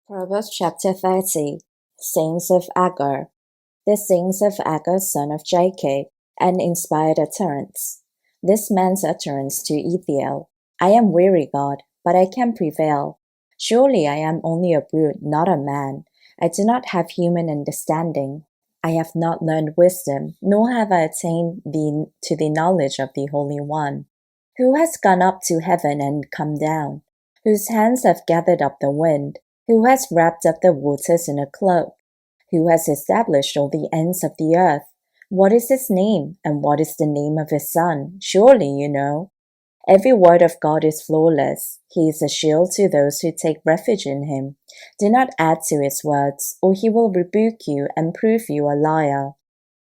Proverbs chapter 30. Sayings of Agur. The sayings of Agur son of Jacob, an inspired utterance. This man's utterance to Ethiel. I am weary, God, but I can prevail. Surely I am only a brute, not a man. I do not have human understanding. I have not learned wisdom, nor have I attained to the knowledge of the Holy One. Who has gone up to heaven and come down? Whose hands have gathered up the wind? Who has wrapped up the waters in a cloak? Who has established all the ends of the earth? What is his name, and what is the name of his son? Surely you know. Every word of God is flawless. He is a shield to those who take refuge in him. Do not add to his words, or he will rebuke you and prove you a liar.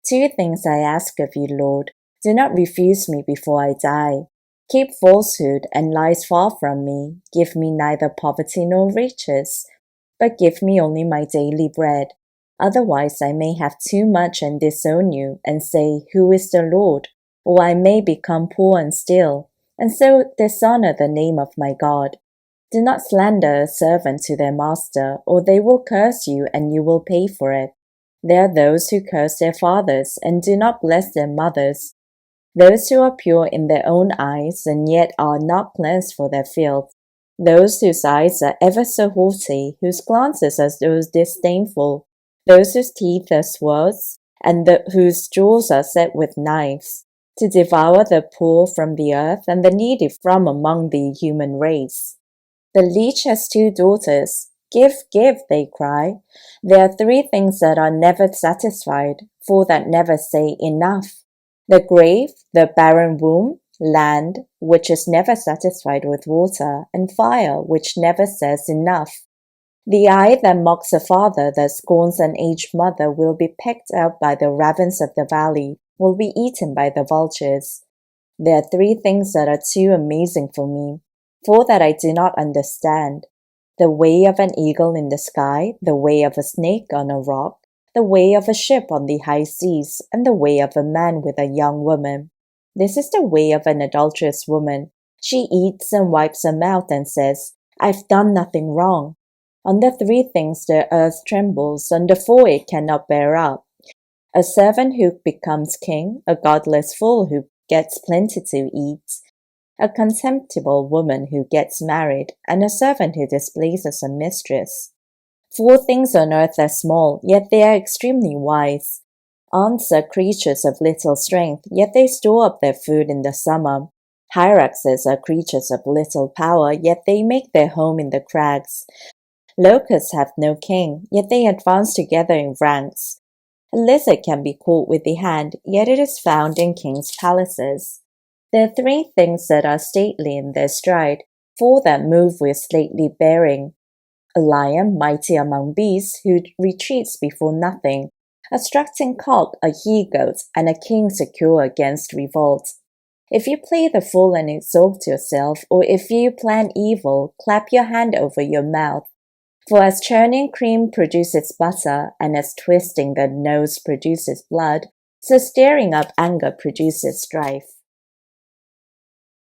2 things I ask of you, Lord. Do not refuse me before I die. Keep falsehood and lies far from me. Give me neither poverty nor riches, but give me only my daily bread. Otherwise I may have too much and disown you, and say, Who is the Lord? Or I may become poor and steal, and so dishonor the name of my God. Do not slander a servant to their master, or they will curse you, and you will pay for it. There are those who curse their fathers, and do not bless their mothers. Those who are pure in their own eyes, and yet are not cleansed for their filth. Those whose eyes are ever so haughty, whose glances are so disdainful. Those whose teeth are swords, and whose jaws are set with knives, to devour the poor from the earth, and the needy from among the human race. The leech has 2 daughters. Give, give, they cry. There are 3 things that are never satisfied, 4 that never say enough. The grave, the barren womb, land, which is never satisfied with water, and fire, which never says enough. The eye that mocks a father, that scorns an aged mother, will be pecked out by the ravens of the valley, will be eaten by the vultures. There are 3 things that are too amazing for me, 4 that I do not understand. The way of an eagle in the sky, the way of a snake on a rock, the way of a ship on the high seas, and the way of a man with a young woman. This is the way of an adulterous woman. She eats and wipes her mouth and says, I've done nothing wrong. On the 3 things the earth trembles, on the 4 it cannot bear up. A servant who becomes king, a godless fool who gets plenty to eat, a contemptible woman who gets married, and a servant who displeases a mistress. 4 things on earth are small, yet they are extremely wise. Ants are creatures of little strength, yet they store up their food in the summer. Hyraxes are creatures of little power, yet they make their home in the crags. Locusts have no king, yet they advance together in ranks. A lizard can be caught with the hand, yet it is found in kings' palaces. There are 3 things that are stately in their stride, 4 that move with stately bearing. A lion mighty among beasts, who retreats before nothing, a strutting cock, a he-goat, and a king secure against revolt. If you play the fool and exalt yourself, or if you plan evil, clap your hand over your mouth. For as churning cream produces butter, and as twisting the nose produces blood, so stirring up anger produces strife.